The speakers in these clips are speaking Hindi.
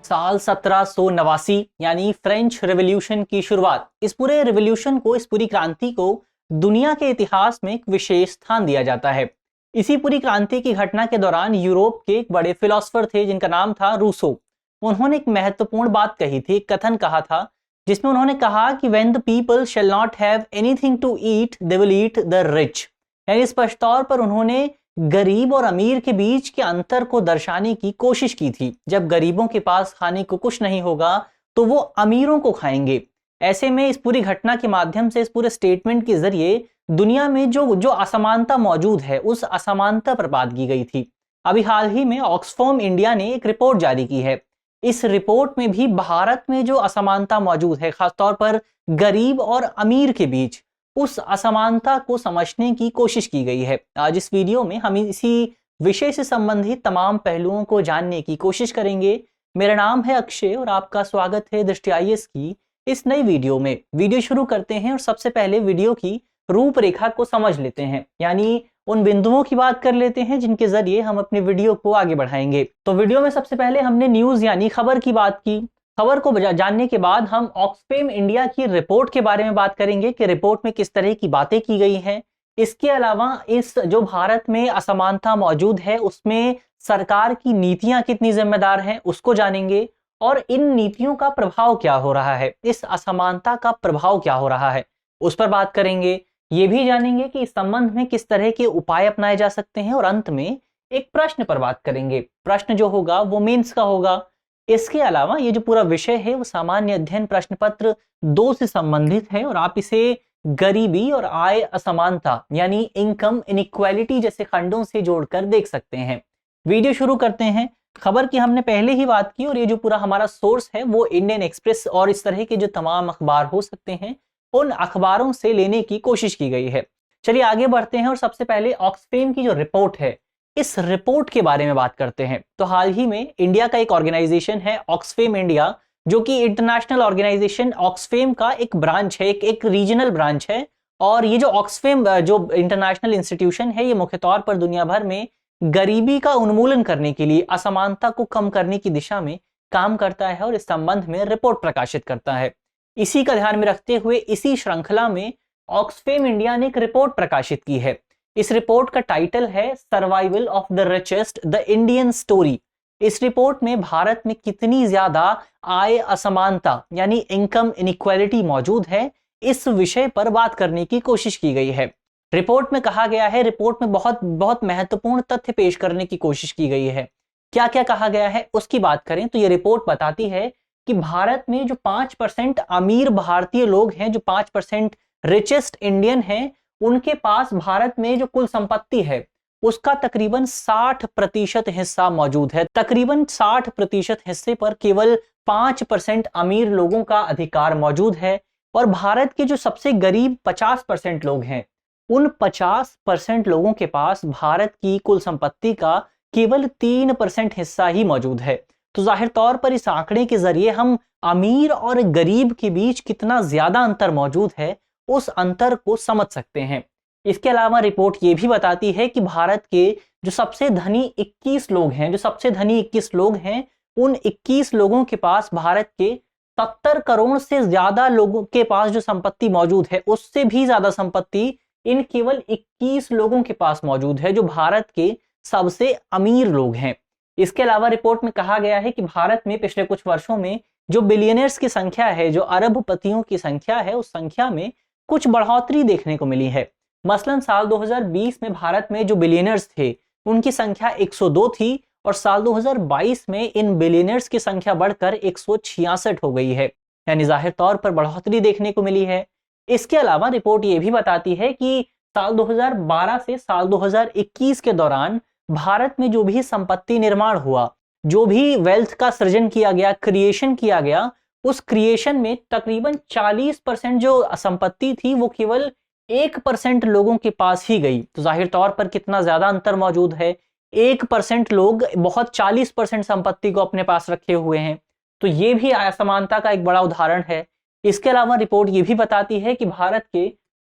साल 1789 यानी फ्रेंच रेवोल्यूशन की शुरुआत। इस पूरे रेवोल्यूशन को, इस पूरी क्रांति को दुनिया के इतिहास में एक विशेष स्थान दिया जाता है। इसी पूरी क्रांति की घटना के दौरान यूरोप के एक बड़े फिलोसोफर थे जिनका नाम था रूसो। उन्होंने एक महत्वपूर्ण बात कही थी, एक कथन कहा था, जिसमें उन्होंने कहा कि when the people shall not have anything to eat they will eat the rich. यानी स्पष्ट तौर पर उन्होंने गरीब और अमीर के बीच के अंतर को दर्शाने की कोशिश की थी। जब गरीबों के पास खाने को कुछ नहीं होगा तो वो अमीरों को खाएंगे। ऐसे में इस पूरी घटना के माध्यम से, इस पूरे स्टेटमेंट के जरिए दुनिया में जो जो असमानता मौजूद है उस असमानता पर बात की गई थी। अभी हाल ही में ऑक्सफैम इंडिया ने एक रिपोर्ट जारी की है। इस रिपोर्ट में भी भारत में जो असमानता मौजूद है, खासतौर पर गरीब और अमीर के बीच, उस असमानता को समझने की कोशिश की गई है। आज इस वीडियो में हम इसी विषय से संबंधित तमाम पहलुओं को जानने की कोशिश करेंगे। मेरा नाम है अक्षय और आपका स्वागत है दृष्टि आईएएस की इस नई वीडियो में। वीडियो शुरू करते हैं और सबसे पहले वीडियो की रूपरेखा को समझ लेते हैं, यानी उन बिंदुओं की बात कर लेते हैं जिनके जरिए हम अपने वीडियो को आगे बढ़ाएंगे। तो वीडियो में सबसे पहले हमने न्यूज यानी खबर की बात की। खबर को जानने के बाद हम ऑक्सफैम इंडिया की रिपोर्ट के बारे में बात करेंगे कि रिपोर्ट में किस तरह की बातें की गई हैं। इसके अलावा इस जो भारत में असमानता मौजूद है उसमें सरकार की नीतियां कितनी जिम्मेदार हैं उसको जानेंगे, और इन नीतियों का प्रभाव क्या हो रहा है, इस असमानता का प्रभाव क्या हो रहा है उस पर बात करेंगे। ये भी जानेंगे कि इस संबंध में किस तरह के उपाय अपनाए जा सकते हैं, और अंत में एक प्रश्न पर बात करेंगे। प्रश्न जो होगा वो मेंस का होगा। इसके अलावा ये जो पूरा विषय है वो सामान्य अध्ययन प्रश्न पत्र 2 से संबंधित है, और आप इसे गरीबी और आय असमानता यानी इनकम इनइक्वालिटी जैसे खंडों से जोड़कर देख सकते हैं। वीडियो शुरू करते हैं। खबर की हमने पहले ही बात की, और ये जो पूरा हमारा सोर्स है वो इंडियन एक्सप्रेस और इस तरह के जो तमाम अखबार हो सकते हैं उन अखबारों से लेने की कोशिश की गई है। चलिए आगे बढ़ते हैं और सबसे पहले ऑक्सफैम की जो रिपोर्ट है इस रिपोर्ट के बारे में बात करते हैं। तो हाल ही में इंडिया का एक ऑर्गेनाइजेशन है ऑक्सफैम इंडिया, जो कि इंटरनेशनल ऑर्गेनाइजेशन ऑक्सफैम का एक ब्रांच है, एक रीजनल ब्रांच है। और ये जो ऑक्सफैम जो इंटरनेशनल इंस्टीट्यूशन है ये मुख्य तौर पर दुनिया भर में गरीबी का उन्मूलन करने के लिए, असमानता को कम करने की दिशा में काम करता है और इस संबंध में रिपोर्ट प्रकाशित करता है। इसी का ध्यान में रखते हुए इसी श्रृंखला में ऑक्सफैम इंडिया ने एक रिपोर्ट प्रकाशित की है। इस रिपोर्ट का टाइटल है survival of the richest, the Indian story. इस रिपोर्ट में भारत में कितनी ज्यादा आय असमानता यानी इनकम इनइक्वालिटी मौजूद है इस विषय पर बात करने की कोशिश की गई है। रिपोर्ट में कहा गया है, रिपोर्ट में बहुत बहुत महत्वपूर्ण तथ्य पेश करने की कोशिश की गई है। क्या क्या कहा गया है उसकी बात करें तो ये रिपोर्ट बताती है कि भारत में जो 5% अमीर भारतीय लोग हैं, जो 5% रिचेस्ट इंडियन हैं, उनके पास भारत में जो कुल संपत्ति है उसका तकरीबन 60% हिस्सा मौजूद है। तकरीबन 60% हिस्से पर केवल 5% अमीर लोगों का अधिकार मौजूद है। और भारत के जो सबसे गरीब 50% लोग हैं, उन 50% लोगों के पास भारत की कुल संपत्ति का केवल 3% हिस्सा ही मौजूद है। तो जाहिर तौर पर इस आंकड़े के जरिए हम अमीर और गरीब के बीच कितना ज्यादा अंतर मौजूद है उस अंतर को समझ सकते हैं। इसके अलावा रिपोर्ट ये भी बताती है कि भारत के जो सबसे धनी 21 लोग हैं, जो सबसे धनी 21 लोग हैं, उन 21 लोगों के पास भारत के 70 करोड़ से ज्यादा लोगों के पास जो संपत्ति मौजूद है उससे भी ज्यादा संपत्ति इन केवल 21 लोगों के पास मौजूद है, जो भारत के सबसे अमीर लोग हैं। इसके अलावा रिपोर्ट में कहा गया है कि भारत में पिछले कुछ वर्षों में जो बिलियनर्स की संख्या है, जो अरबपतियों की संख्या है, उस संख्या में कुछ बढ़ोतरी देखने को मिली है। मसलन साल 2020 में भारत में जो बिलियनर्स थे उनकी संख्या 102 थी, और साल 2022 में इन बिलियनर्स की संख्या बढ़कर 166 हो गई है, यानी जाहिर तौर पर बढ़ोतरी देखने को मिली है। इसके अलावा रिपोर्ट ये भी बताती है कि साल 2012 से साल 2021 के दौरान भारत में जो भी संपत्ति निर्माण हुआ, जो भी वेल्थ का सृजन किया गया, क्रिएशन किया गया, उस क्रिएशन में तकरीबन 40% जो संपत्ति थी वो केवल 1% लोगों के पास ही गई। तो जाहिर तौर पर कितना ज्यादा अंतर मौजूद है। 1% लोग बहुत 40% संपत्ति को अपने पास रखे हुए हैं। तो ये भी असमानता का एक बड़ा उदाहरण है। इसके अलावा रिपोर्ट ये भी बताती है कि भारत के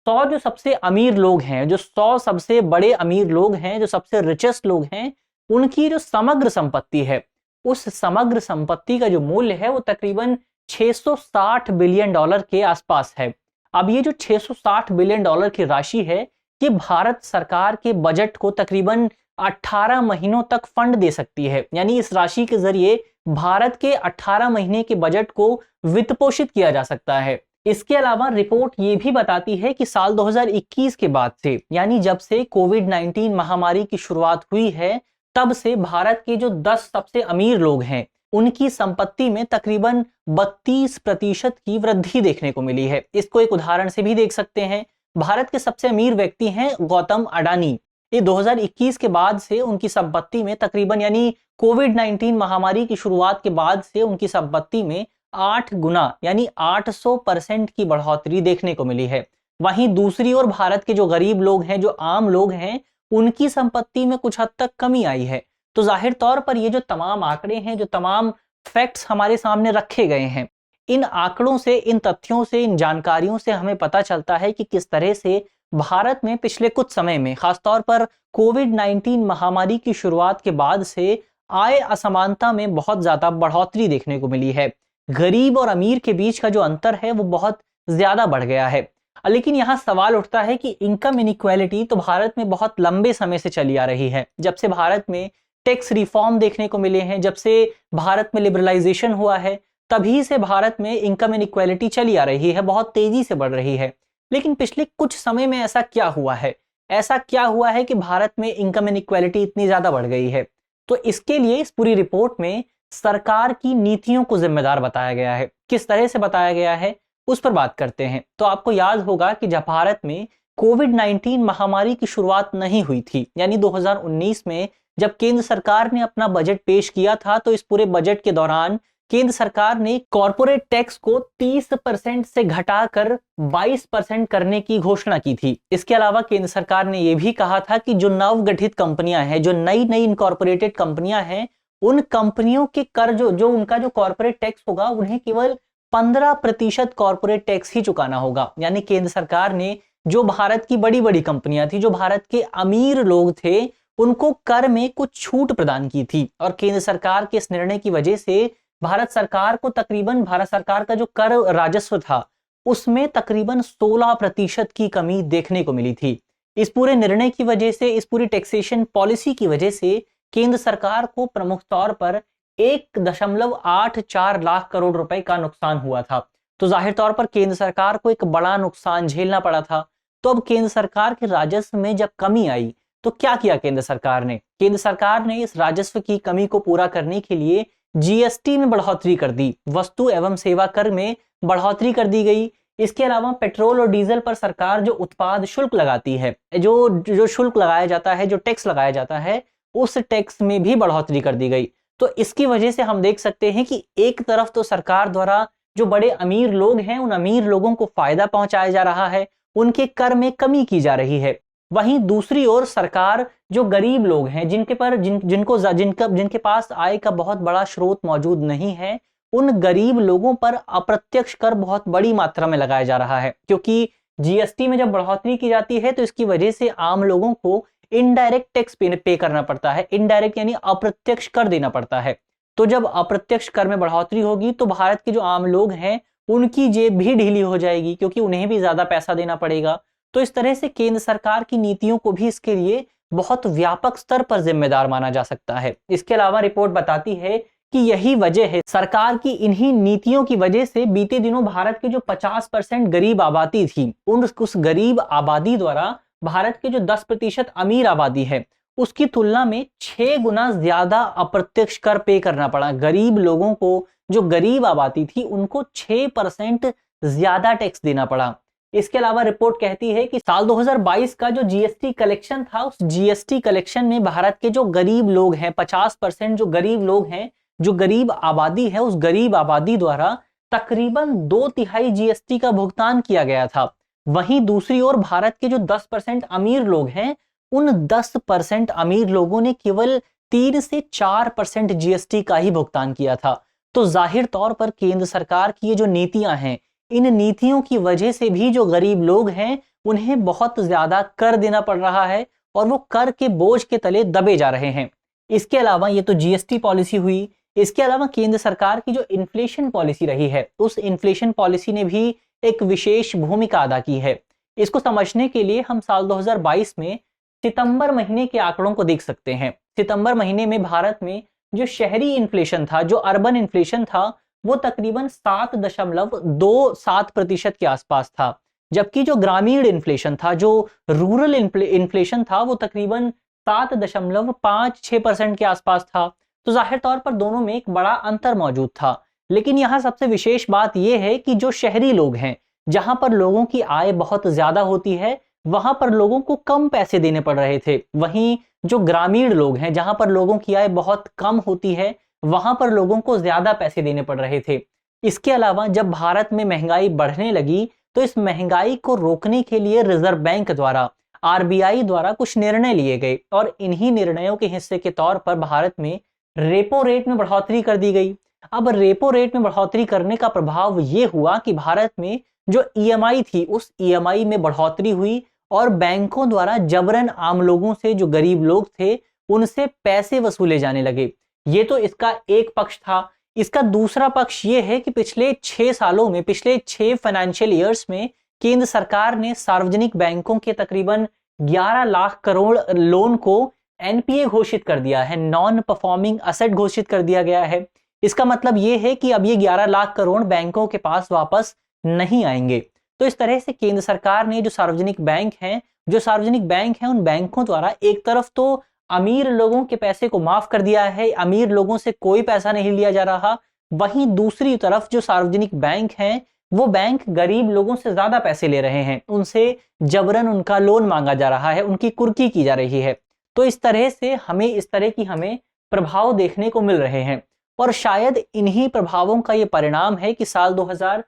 100 जो सबसे अमीर लोग हैं, जो 100 सबसे बड़े अमीर लोग हैं, जो सबसे रिचेस्ट लोग हैं, उनकी जो समग्र संपत्ति है उस समग्र संपत्ति का जो मूल्य है वो तकरीबन 660 बिलियन डॉलर के आसपास है। अब ये जो 660 बिलियन डॉलर की राशि है, ये भारत सरकार के बजट को तकरीबन 18 महीनों तक फंड दे सकती है। यानी इस राशि के जरिए भारत के 18 महीने के बजट को वित्त पोषित किया जा सकता है। इसके अलावा रिपोर्ट ये भी बताती है कि साल 2021 के बाद से, यानी जब से कोविड-19 महामारी की शुरुआत हुई है, तब से भारत के जो 10 सबसे अमीर लोग हैं, उनकी संपत्ति में तकरीबन 32% की वृद्धि देखने को मिली है। इसको एक उदाहरण से भी देख सकते हैं। भारत के सबसे अमीर व्यक्ति हैं गौतम अडानी। ये 2021 के बाद से उनकी संपत्ति में तकरीबन, यानी कोविड-19 महामारी की शुरुआत के बाद से उनकी संपत्ति में 8 गुना यानी 800% की बढ़ोतरी देखने को मिली है। वहीं दूसरी ओर भारत के जो गरीब लोग हैं, जो आम लोग हैं, उनकी संपत्ति में कुछ हद तक कमी आई है। तो जाहिर तौर पर ये जो तमाम आंकड़े हैं, जो तमाम फैक्ट्स हमारे सामने रखे गए हैं, इन आंकड़ों से, इन तथ्यों से, इन जानकारियों से हमें पता चलता है कि किस तरह से भारत में पिछले कुछ समय में, खासतौर पर कोविड-19 महामारी की शुरुआत के बाद से आय असमानता में बहुत ज्यादा बढ़ोतरी देखने को मिली है। गरीब और अमीर के बीच का जो अंतर है वो बहुत ज्यादा बढ़ गया है। लेकिन यहाँ सवाल उठता है कि इनकम इनइक्वालिटी तो भारत में बहुत लंबे समय से चली आ रही है। जब से भारत में टैक्स रिफॉर्म देखने को मिले हैं, जब से भारत में लिबरलाइजेशन हुआ है, तभी से भारत में इनकम इनइक्वालिटी चली आ रही है, बहुत तेजी से बढ़ रही है। लेकिन पिछले कुछ समय में ऐसा क्या हुआ है? ऐसा क्या हुआ है कि भारत में इनकम इनइक्वालिटी इतनी ज्यादा बढ़ गई है? तो इसके लिए इस पूरी रिपोर्ट में सरकार की नीतियों को जिम्मेदार बताया गया है। किस तरह से बताया गया है, उस पर बात करते हैं। तो आपको याद होगा कि जब भारत में कोविड-19 महामारी की शुरुआत नहीं हुई थी, यानी 2019 में जब केंद्र सरकार ने अपना बजट पेश किया था, तो इस पूरे बजट के दौरान केंद्र सरकार ने कॉर्पोरेट टैक्स को 30% से घटाकर 22% करने की घोषणा की थी। इसके अलावा केंद्र सरकार ने यह भी कहा था कि जो नवगठित कंपनियां हैं, जो नई नई इनकॉर्पोरेटेड कंपनियां हैं, उन कंपनियों के कर जो उनका जो कॉर्पोरेट टैक्स होगा, उन्हें केवल 15% कॉर्पोरेट टैक्स ही चुकाना होगा। यानी केंद्र सरकार ने जो भारत की बड़ी बड़ी कंपनियां थी, जो भारत के अमीर लोग थे, उनको कर में कुछ छूट प्रदान की थी। और केंद्र सरकार के इस निर्णय की वजह से भारत सरकार का जो कर राजस्व था, उसमें तकरीबन 16% की कमी देखने को मिली थी। इस पूरे निर्णय की वजह से, इस पूरी टैक्सेशन पॉलिसी की वजह से केंद्र सरकार को प्रमुख तौर पर 1.84 लाख करोड़ रुपए का नुकसान हुआ था। तो जाहिर तौर पर केंद्र सरकार को एक बड़ा नुकसान झेलना पड़ा था। तो अब केंद्र सरकार के राजस्व में जब कमी आई, तो क्या किया केंद्र सरकार ने? केंद्र सरकार ने इस राजस्व की कमी को पूरा करने के लिए जीएसटी में बढ़ोतरी कर दी, वस्तु एवं सेवा कर में बढ़ोतरी कर दी गई। इसके अलावा पेट्रोल और डीजल पर सरकार जो उत्पाद शुल्क लगाती है, जो शुल्क लगाया जाता है, जो टैक्स लगाया जाता है, उस टैक्स में भी बढ़ोतरी कर दी गई। तो इसकी वजह से हम देख सकते हैं कि एक तरफ तो सरकार द्वारा जो बड़े अमीर लोग हैं, उन अमीर लोगों को फायदा पहुंचाया जा रहा है, उनके कर में कमी की जा रही है। वहीं दूसरी ओर सरकार जो गरीब लोग हैं, जिनके पास आय का बहुत बड़ा स्रोत मौजूद नहीं है, उन गरीब लोगों पर अप्रत्यक्ष कर बहुत बड़ी मात्रा में लगाया जा रहा है। क्योंकि जीएसटी में जब बढ़ोतरी की जाती है, तो इसकी वजह से आम लोगों को इनडायरेक्ट टैक्स पे करना पड़ता है। इनडायरेक्ट यानी अप्रत्यक्ष कर देना पड़ता है। तो जब अप्रत्यक्ष कर में बढ़ोतरी होगी, तो भारत के जो आम लोग हैं, उनकी जेब भी ढीली हो जाएगी, क्योंकि उन्हें भी ज्यादा पैसा देना पड़ेगा। तो इस तरह से केंद्र सरकार की नीतियों को भी इसके लिए बहुत व्यापक स्तर पर जिम्मेदार माना जा सकता है। इसके अलावा रिपोर्ट बताती है कि यही वजह है, सरकार की इन्हीं नीतियों की वजह से बीते दिनों भारत के जो 50% गरीब आबादी थी, उस गरीब आबादी द्वारा भारत के जो 10% अमीर आबादी है, उसकी तुलना में 6 गुना ज्यादा अप्रत्यक्ष कर पे करना पड़ा। गरीब लोगों को, जो गरीब आबादी थी, उनको 6% ज्यादा टैक्स देना पड़ा। इसके अलावा रिपोर्ट कहती है कि साल 2022 का जो जीएसटी कलेक्शन था, उस जीएसटी कलेक्शन में भारत के जो गरीब लोग हैं, 50% जो गरीब लोग हैं, जो गरीब आबादी है, उस गरीब आबादी द्वारा तकरीबन 2/3 जीएसटी का भुगतान किया गया था। वहीं दूसरी ओर भारत के जो 10% अमीर लोग हैं, उन 10% अमीर लोगों ने केवल 3 से 4% जीएसटी का ही भुगतान किया था। तो जाहिर तौर पर केंद्र सरकार की ये जो नीतियां हैं, इन नीतियों की वजह से भी जो गरीब लोग हैं, उन्हें बहुत ज्यादा कर देना पड़ रहा है और वो कर के बोझ के तले दबे जा रहे हैं। इसके अलावा ये तो जीएसटी पॉलिसी हुई। इसके अलावा केंद्र सरकार की जो इन्फ्लेशन पॉलिसी रही है, उस इन्फ्लेशन पॉलिसी ने भी एक विशेष भूमिका अदा की है। इसको समझने के लिए हम साल 2022 में सितंबर महीने के आंकड़ों को देख सकते हैं। सितंबर महीने में भारत में जो शहरी इन्फ्लेशन था, जो अर्बन इन्फ्लेशन था, वो तकरीबन 7.27% के आसपास था। जबकि जो ग्रामीण इन्फ्लेशन था, जो रूरल इन्फ्लेशन था, वो तकरीबन 7.56% के आसपास था। तो जाहिर तौर पर दोनों में एक बड़ा अंतर मौजूद था। लेकिन यहाँ सबसे विशेष बात यह है कि जो शहरी लोग हैं, जहां पर लोगों की आय बहुत ज्यादा होती है, वहां पर लोगों को कम पैसे देने पड़ रहे थे। वहीं जो ग्रामीण लोग हैं, जहां पर लोगों की आय बहुत कम होती है, वहां पर लोगों को ज्यादा पैसे देने पड़ रहे थे। इसके अलावा जब भारत में महंगाई बढ़ने लगी, तो इस महंगाई को रोकने के लिए रिजर्व बैंक द्वारा, आरबीआई द्वारा कुछ निर्णय लिए गए और इन्हीं निर्णयों के हिस्से के तौर पर भारत में रेपो रेट में बढ़ोतरी कर दी गई। अब रेपो रेट में बढ़ोतरी करने का प्रभाव ये हुआ कि भारत में जो ईएमआई थी, उस ईएमआई में बढ़ोतरी हुई और बैंकों द्वारा जबरन आम लोगों से, जो गरीब लोग थे, उनसे पैसे वसूले जाने लगे। ये तो इसका एक पक्ष था। इसका दूसरा पक्ष ये है कि पिछले 6 सालों में, पिछले 6 फाइनेंशियल ईयर्स में केंद्र सरकार ने सार्वजनिक बैंकों के तकरीबन 11 लाख करोड़ लोन को एनपीए घोषित कर दिया है, नॉन परफॉर्मिंग असेट घोषित कर दिया गया है। इसका मतलब ये है कि अब ये 11 लाख करोड़ बैंकों के पास वापस नहीं आएंगे। तो इस तरह से केंद्र सरकार ने जो सार्वजनिक बैंक हैं, उन बैंकों द्वारा एक तरफ तो अमीर लोगों के पैसे को माफ कर दिया है, अमीर लोगों से कोई पैसा नहीं लिया जा रहा। वहीं दूसरी तरफ जो सार्वजनिक बैंक हैं, वो बैंक गरीब लोगों से ज्यादा पैसे ले रहे हैं, उनसे जबरन उनका लोन मांगा जा रहा है, उनकी कुर्की की जा रही है। तो इस तरह से हमें प्रभाव देखने को मिल रहे हैं और शायद इन्हीं प्रभावों का ये परिणाम है कि साल 2000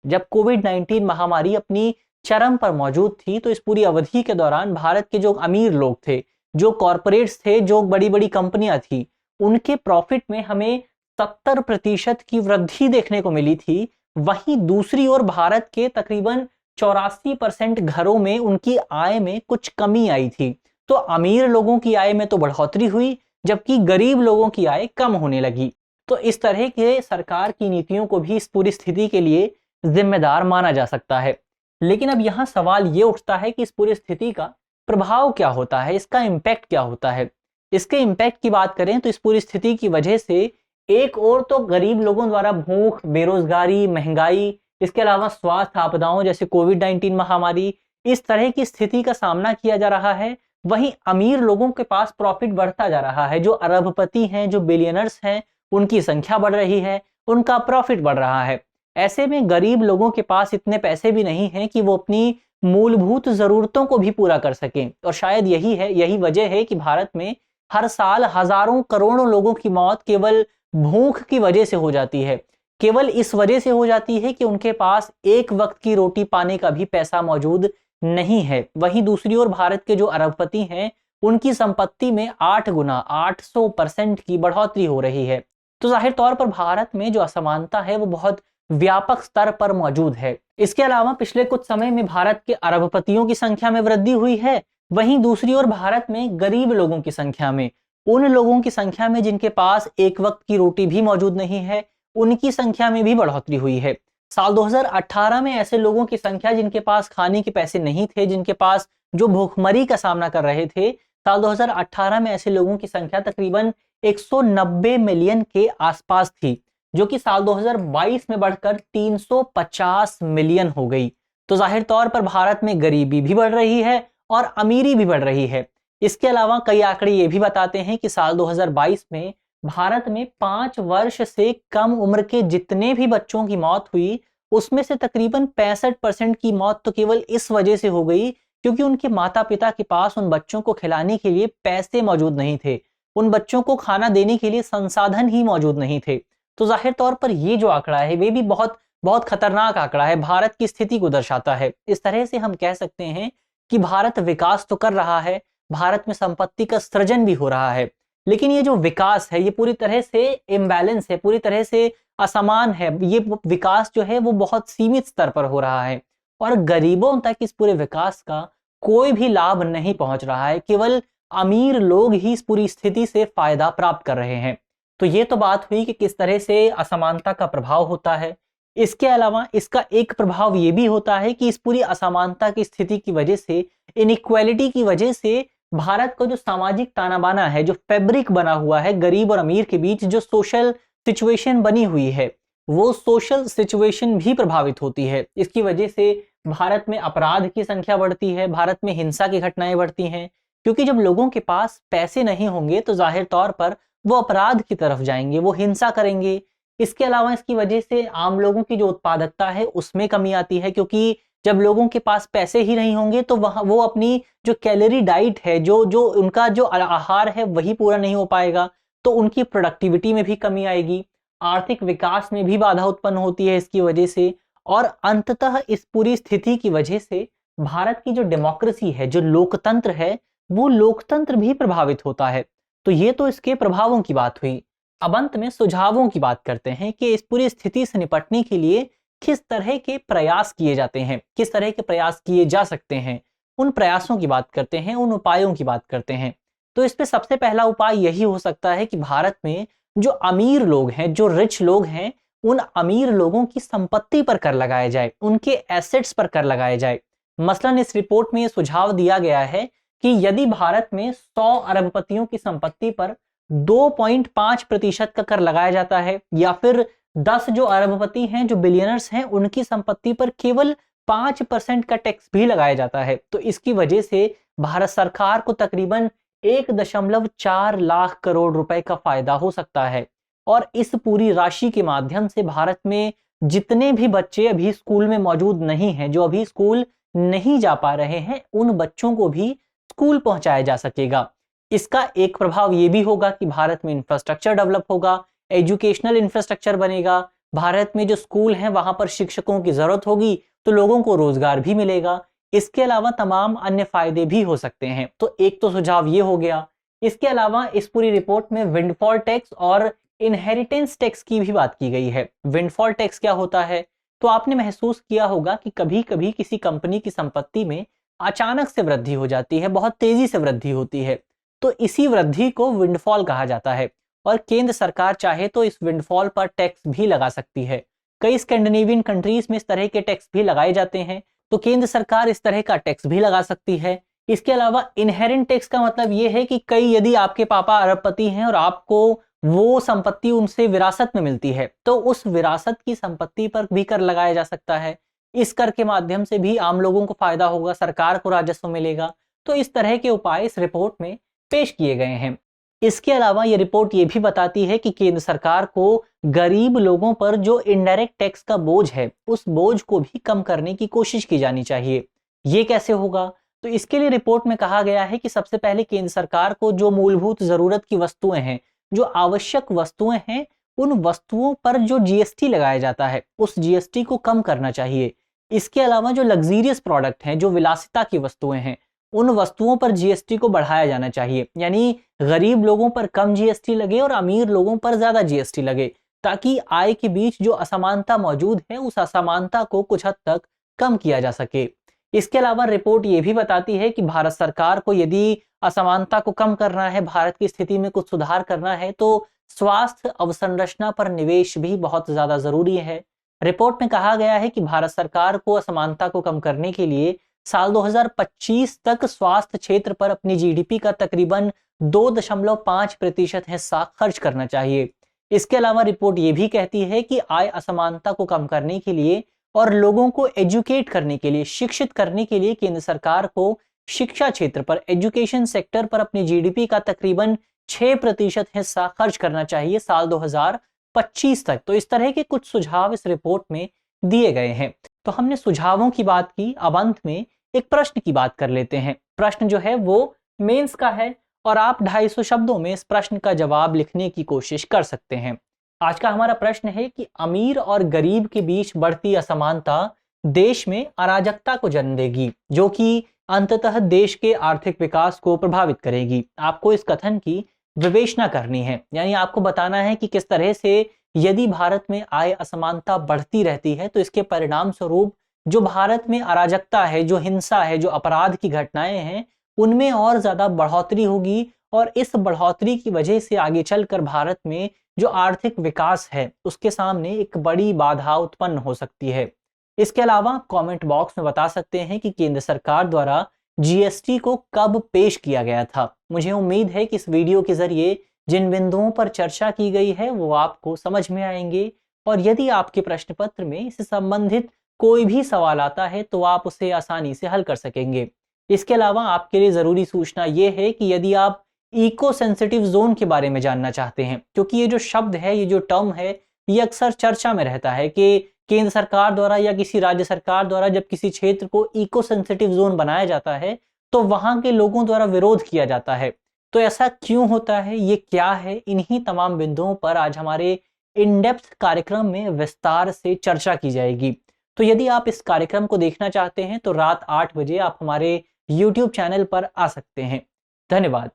जब कोविड-19 महामारी अपनी चरम पर मौजूद थी, तो इस पूरी अवधि के दौरान भारत के जो अमीर लोग थे, जो कॉरपोरेट्स थे, जो बड़ी-बड़ी कंपनियां थी, उनके प्रॉफिट में हमें 70% की वृद्धि देखने को मिली थी। वहीं दूसरी ओर भारत के तकरीबन 84% घरों में उनकी आय में कुछ कमी आई थी। तो अमीर लोगों की आय में तो बढ़ोतरी हुई, जबकि गरीब लोगों की आय कम होने लगी। तो इस तरह के सरकार की नीतियों को भी इस पूरी स्थिति के लिए जिम्मेदार माना जा सकता है। लेकिन अब यहाँ सवाल ये उठता है कि इस पूरी स्थिति का प्रभाव क्या होता है, इसका इम्पैक्ट क्या होता है। इसके इम्पैक्ट की बात करें तो इस पूरी स्थिति की वजह से एक और तो गरीब लोगों द्वारा भूख, बेरोजगारी, महंगाई, इसके अलावा स्वास्थ्य आपदाओं जैसे कोविड-19 महामारी, इस तरह की स्थिति का सामना किया जा रहा है। वहीं अमीर लोगों के पास प्रॉफिट बढ़ता जा रहा है, जो अरबपति हैं, जो बिलियनर्स हैं, उनकी संख्या बढ़ रही है, उनका प्रॉफिट बढ़ रहा है। ऐसे में गरीब लोगों के पास इतने पैसे भी नहीं हैं कि वो अपनी मूलभूत जरूरतों को भी पूरा कर सकें। और शायद यही वजह है कि भारत में हर साल हजारों करोड़ों लोगों की मौत केवल भूख की वजह से हो जाती है। केवल इस वजह से हो जाती है कि उनके पास एक वक्त की रोटी पाने का भी पैसा मौजूद नहीं है। वहीं दूसरी ओर भारत के जो अरबपति हैं, उनकी संपत्ति में 8 गुना 800% की बढ़ोतरी हो रही है। तो जाहिर तौर पर भारत में जो असमानता है वो बहुत व्यापक स्तर पर मौजूद है। इसके अलावा पिछले कुछ समय में भारत के अरबपतियों की संख्या में वृद्धि हुई है। वहीं दूसरी ओर भारत में गरीब लोगों की संख्या में, उन लोगों की संख्या में जिनके पास एक वक्त की रोटी भी मौजूद नहीं है, उनकी संख्या में भी बढ़ोतरी हुई है। साल 2018 में ऐसे लोगों की संख्या जिनके पास खाने के पैसे नहीं थे, जिनके पास जो भूखमरी का सामना कर रहे थे, साल 2018 में ऐसे लोगों की संख्या तकरीबन 190 मिलियन के आसपास थी, जो कि साल 2022 में बढ़कर 350 मिलियन हो गई। तो जाहिर तौर पर भारत में गरीबी भी बढ़ रही है और अमीरी भी बढ़ रही है। इसके अलावा कई आंकड़े ये भी बताते हैं कि साल 2022 में भारत में 5 वर्ष से कम उम्र के जितने भी बच्चों की मौत हुई, उसमें से तकरीबन 65% की मौत तो केवल इस वजह से हो गई क्योंकि उनके माता पिता के पास उन बच्चों को खिलाने के लिए पैसे मौजूद नहीं थे, उन बच्चों को खाना देने के लिए संसाधन ही मौजूद नहीं थे। तो जाहिर तौर पर ये जो आंकड़ा है वे भी बहुत बहुत खतरनाक आंकड़ा है, भारत की स्थिति को दर्शाता है। इस तरह से हम कह सकते हैं कि भारत विकास तो कर रहा है, भारत में संपत्ति का सृजन भी हो रहा है, लेकिन ये जो विकास है ये पूरी तरह से इम्बैलेंस है, पूरी तरह से असमान है। ये विकास जो है वो बहुत सीमित स्तर पर हो रहा है और गरीबों तक इस पूरे विकास का कोई भी लाभ नहीं पहुंच रहा है। केवल अमीर लोग ही इस पूरी स्थिति से फायदा प्राप्त कर रहे हैं। तो ये तो बात हुई कि किस तरह से असमानता का प्रभाव होता है। इसके अलावा इसका एक प्रभाव ये भी होता है कि इस पूरी असमानता की स्थिति की वजह से, इनइक्वालिटी की वजह से भारत का जो सामाजिक ताना-बाना है, जो फैब्रिक बना हुआ है गरीब और अमीर के बीच, जो सोशल सिचुएशन बनी हुई है, वो सोशल सिचुएशन भी प्रभावित होती है। इसकी वजह से भारत में अपराध की संख्या बढ़ती है, भारत में हिंसा की घटनाएं बढ़ती हैं, क्योंकि जब लोगों के पास पैसे नहीं होंगे तो जाहिर तौर पर वो अपराध की तरफ जाएंगे, वो हिंसा करेंगे। इसके अलावा इसकी वजह से आम लोगों की जो उत्पादकता है उसमें कमी आती है, क्योंकि जब लोगों के पास पैसे ही नहीं होंगे तो वहाँ वो अपनी जो कैलोरी डाइट है, जो जो उनका जो आहार है वही पूरा नहीं हो पाएगा, तो उनकी प्रोडक्टिविटी में भी कमी आएगी, आर्थिक विकास में भी बाधा उत्पन्न होती है इसकी वजह से। और अंततः इस पूरी स्थिति की वजह से भारत की जो डेमोक्रेसी है, जो लोकतंत्र है, वो लोकतंत्र भी प्रभावित होता है। तो ये तो इसके प्रभावों की बात हुई। अब अंत में सुझावों की बात करते हैं कि इस पूरी स्थिति से निपटने के लिए किस तरह के प्रयास किए जाते हैं, किस तरह के प्रयास किए जा सकते हैं। उन प्रयासों की बात करते हैं, उन उपायों की बात करते हैं। तो इस पे सबसे पहला उपाय यही हो सकता है कि भारत में जो अमीर लोग हैं, जो रिच लोग हैं, उन अमीर लोगों की संपत्ति पर कर लगाया जाए, उनके एसेट्स पर कर लगाया जाए। मसलन इस रिपोर्ट में ये सुझाव दिया गया है कि यदि भारत में 100 अरबपतियों की संपत्ति पर 2.5% का कर लगाया जाता है, या फिर 10 जो अरबपति हैं, जो बिलियनर्स हैं, उनकी संपत्ति पर केवल 5% का टैक्स भी लगाया जाता है, तो इसकी वजह से भारत सरकार को तकरीबन 1.4 लाख करोड़ रुपए का फायदा हो सकता है। और इस पूरी राशि के माध्यम से भारत में जितने भी बच्चे अभी स्कूल में मौजूद नहीं हैं, जो अभी स्कूल नहीं जा पा रहे हैं, उन बच्चों को भी स्कूल पहुंचाया जा सकेगा। इसका एक प्रभाव ये भी होगा कि भारत में इंफ्रास्ट्रक्चर डेवलप होगा, एजुकेशनल इंफ्रास्ट्रक्चर बनेगा। भारत में जो स्कूल हैं वहां पर शिक्षकों की जरूरत होगी तो लोगों को रोजगार भी मिलेगा। इसके अलावा तमाम अन्य फायदे भी हो सकते हैं। तो एक तो सुझाव ये हो गया। इसके अलावा इस पूरी रिपोर्ट में विंडफॉल टैक्स और इनहेरिटेंस टैक्स की भी बात की गई है। विंडफॉल टैक्स क्या होता है? तो आपने महसूस किया होगा कि कभी-कभी किसी कंपनी की संपत्ति में अचानक से वृद्धि हो जाती है, बहुत तेजी से वृद्धि होती है, तो इसी वृद्धि को विंडफॉल कहा जाता है। और केंद्र सरकार चाहे तो इस विंडफॉल पर टैक्स भी लगा सकती है। कई स्कैंडिनेवियन कंट्रीज में इस तरह के टैक्स भी लगाए जाते हैं, तो केंद्र सरकार इस तरह का टैक्स भी लगा सकती है। इसके अलावा इनहेरेंट टैक्स का मतलब ये है कि यदि आपके पापा अरबपति हैं और आपको वो संपत्ति उनसे विरासत में मिलती है, तो उस विरासत की संपत्ति पर भी कर लगाया जा सकता है। इस कर के माध्यम से भी आम लोगों को फायदा होगा, सरकार को राजस्व मिलेगा। तो इस तरह के उपाय इस रिपोर्ट में पेश किए गए हैं। इसके अलावा ये रिपोर्ट ये भी बताती है कि केंद्र सरकार को गरीब लोगों पर जो इनडायरेक्ट टैक्स का बोझ है, उस बोझ को भी कम करने की कोशिश की जानी चाहिए। ये कैसे होगा? तो इसके लिए रिपोर्ट में कहा गया है कि सबसे पहले केंद्र सरकार को जो मूलभूत जरूरत की वस्तुएं हैं, जो आवश्यक वस्तुएं हैं, उन वस्तुओं पर जो जीएसटी लगाया जाता है, उस जीएसटी को कम करना चाहिए। इसके अलावा जो लग्जीरियस प्रोडक्ट हैं, जो विलासिता की वस्तुएं हैं, उन वस्तुओं पर जीएसटी को बढ़ाया जाना चाहिए। यानी गरीब लोगों पर कम जीएसटी लगे और अमीर लोगों पर ज्यादा जीएसटी लगे, ताकि आय के बीच जो असमानता मौजूद है, उस असमानता को कुछ हद तक कम किया जा सके। इसके अलावा रिपोर्ट ये भी बताती है कि भारत सरकार को यदि असमानता को कम करना है, भारत की स्थिति में कुछ सुधार करना है, तो स्वास्थ्य अवसंरचना पर निवेश भी बहुत ज्यादा जरूरी है। रिपोर्ट में कहा गया है कि भारत सरकार को असमानता को कम करने के लिए साल 2025 तक स्वास्थ्य क्षेत्र पर अपनी जीडीपी का तकरीबन 2.5% हिस्सा खर्च करना चाहिए। इसके अलावा रिपोर्ट ये भी कहती है कि आय असमानता को कम करने के लिए और लोगों को एजुकेट करने के लिए, शिक्षित करने के लिए केंद्र सरकार को शिक्षा क्षेत्र पर, एजुकेशन सेक्टर पर अपनी जीडीपी का तकरीबन 6% हिस्सा खर्च करना चाहिए साल 2025 तक। तो इस तरह के कुछ सुझाव इस रिपोर्ट में दिए गए हैं। तो हमने सुझावों की बात की, अब अंत में एक प्रश्न की बात कर लेते हैं। प्रश्न जो है वो मेंस का है और आप 250 शब्दों में इस प्रश्न का जवाब लिखने की कोशिश कर सकते हैं। आज का हमारा प्रश्न है कि अमीर और गरीब के बीच बढ़ती असमानता देश में अराजकता को जन्म देगी, जो कि अंततः देश के आर्थिक विकास को प्रभावित करेगी। आपको इस कथन की विवेचना करनी है, यानी आपको बताना है कि किस तरह से यदि भारत में आय असमानता बढ़ती रहती है तो इसके परिणाम स्वरूप जो भारत में अराजकता है, जो हिंसा है, जो अपराध की घटनाएं हैं, उनमें और ज्यादा बढ़ोतरी होगी और इस बढ़ोतरी की वजह से आगे चलकर भारत में जो आर्थिक विकास है उसके सामने एक बड़ी बाधा उत्पन्न हो सकती है। इसके अलावा आप कमेंट बॉक्स में बता सकते हैं कि केंद्र सरकार द्वारा जीएसटी को कब पेश किया गया था। मुझे उम्मीद है कि इस वीडियो के जरिए जिन बिंदुओं पर चर्चा की गई है वो आपको समझ में आएंगे, और यदि आपके प्रश्न पत्र में इससे संबंधित कोई भी सवाल आता है तो आप उसे आसानी से हल कर सकेंगे। इसके अलावा आपके लिए ज़रूरी सूचना ये है कि यदि आप इको सेंसिटिव जोन के बारे में जानना चाहते हैं, क्योंकि ये जो शब्द है, ये जो टर्म है, ये अक्सर चर्चा में रहता है कि केंद्र सरकार द्वारा या किसी राज्य सरकार द्वारा जब किसी क्षेत्र को इको सेंसिटिव जोन बनाया जाता है तो वहां के लोगों द्वारा विरोध किया जाता है। तो ऐसा क्यों होता है, ये क्या है, इन्हीं तमाम बिंदुओं पर आज हमारे इन डेप्थ कार्यक्रम में विस्तार से चर्चा की जाएगी। तो यदि आप इस कार्यक्रम को देखना चाहते हैं तो रात 8 बजे आप हमारे YouTube चैनल पर आ सकते हैं। धन्यवाद।